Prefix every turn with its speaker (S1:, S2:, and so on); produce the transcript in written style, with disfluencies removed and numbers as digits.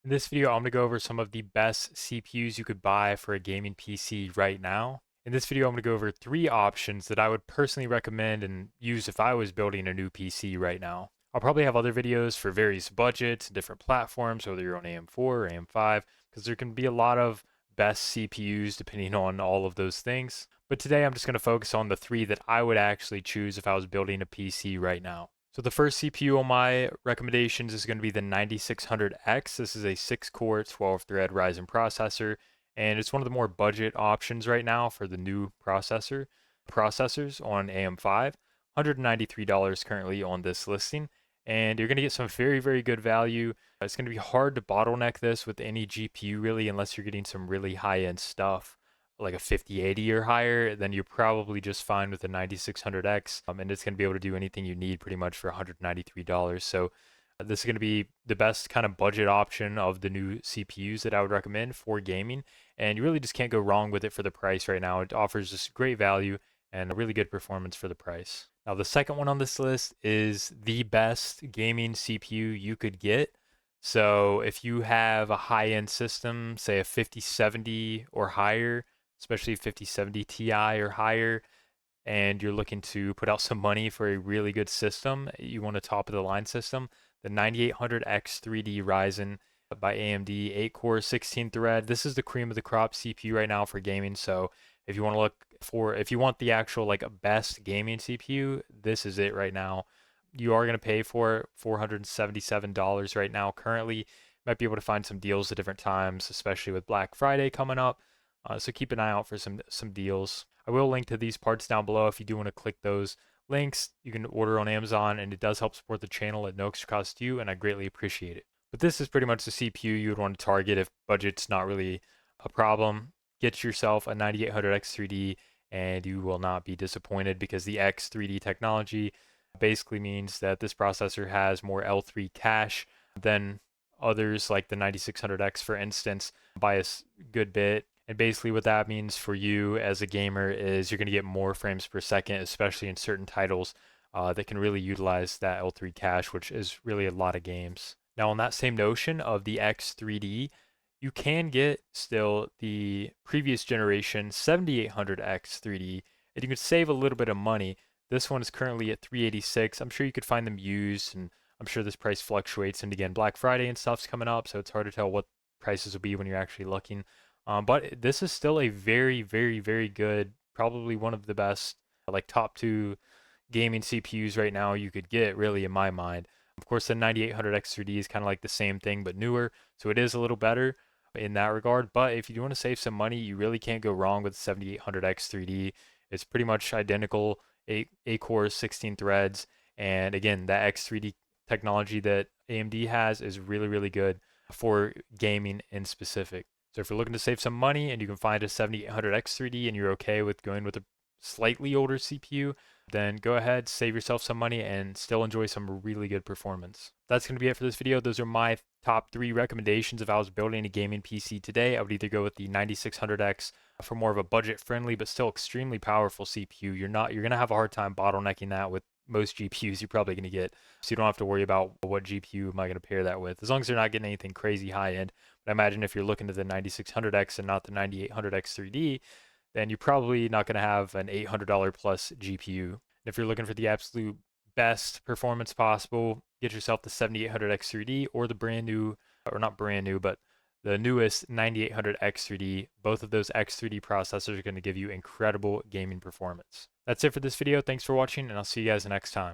S1: In this video, I'm going to go over some of the best CPUs you could buy for a gaming PC right now. In this video, I'm going to go over 3 options that I would personally recommend and use if I was building a new PC right now. I'll probably have other videos for various budgets, different platforms, whether you're on AM4 or AM5, because there can be a lot of best CPUs depending on all of those things. But today, I'm just going to focus on the 3 that I would actually choose if I was building a PC right now. So the first CPU on my recommendations is going to be the 9600X. This is a 6-core, 12-thread Ryzen processor, and it's one of the more budget options right now for the new processors on AM5. $193 currently on this listing, and you're going to get some very, very good value. It's going to be hard to bottleneck this with any GPU really, unless you're getting some really high-end stuff like a 5080 or higher, then you're probably just fine with the 9600X, and it's going to be able to do anything you need pretty much for $193. So this is going to be the best kind of budget option of the new CPUs that I would recommend for gaming, and you really just can't go wrong with it for the price right now. It offers just great value and a really good performance for the price. Now the second one on this list is the best gaming CPU you could get. So if you have a high-end system, say a 5070 or higher, especially 5070 Ti or higher, and you're looking to put out some money for a really good system, you want a top of the line system, the 9800X 3D Ryzen by AMD, 8-core, 16-thread. This is the cream of the crop CPU right now for gaming. So if you want to if you want the actual like best gaming CPU, this is it right now. You are going to pay for $477 right now currently. Might be able to find some deals at different times, especially with Black Friday coming up. So keep an eye out for some deals. I will link to these parts down below if you do want to click those links. You can order on Amazon, and it does help support the channel at no extra cost to you, and I greatly appreciate it. But this is pretty much the CPU you would want to target if budget's not really a problem. Get yourself a 9800X3D, and you will not be disappointed because the X3D technology basically means that this processor has more L3 cache than others like the 9600X, for instance, by a good bit. And basically what that means for you as a gamer is you're going to get more frames per second, especially in certain titles that can really utilize that L3 cache, which is really a lot of games. Now, on that same notion of the X3D, you can get still the previous generation 7800X 3D, and you can save a little bit of money. This one is currently at 386. I'm sure you could find them used, and I'm sure this price fluctuates. And again, Black Friday and stuff's coming up, so it's hard to tell what prices will be when you're actually looking. But this is still a very, very, very good, probably one of the best, like top 2 gaming CPUs right now you could get, really, in my mind. Of course, the 9800X3D is kind of like the same thing, but newer, so it is a little better in that regard. But if you want to save some money, you really can't go wrong with 7800X3D. It's pretty much identical, 8 cores, 16 threads, and again, that X3D technology that AMD has is really, really good for gaming in specific. So if you're looking to save some money and you can find a 7800X3D and you're okay with going with a slightly older CPU, then go ahead, save yourself some money, and still enjoy some really good performance. That's going to be it for this video. Those are my top 3 recommendations if I was building a gaming PC today. I would either go with the 9600X for more of a budget-friendly but still extremely powerful CPU. You're going to have a hard time bottlenecking that with most GPUs you're probably going to get. So you don't have to worry about what GPU am I going to pair that with, as long as they're not getting anything crazy high-end. But I imagine if you're looking to the 9600X and not the 9800X 3D, then you're probably not going to have an $800 plus GPU. And if you're looking for the absolute best performance possible, get yourself the 7800X 3D or the brand new, or not brand new, but the newest 9800X 3D. Both of those X3D processors are going to give you incredible gaming performance. That's it for this video. Thanks for watching, and I'll see you guys next time.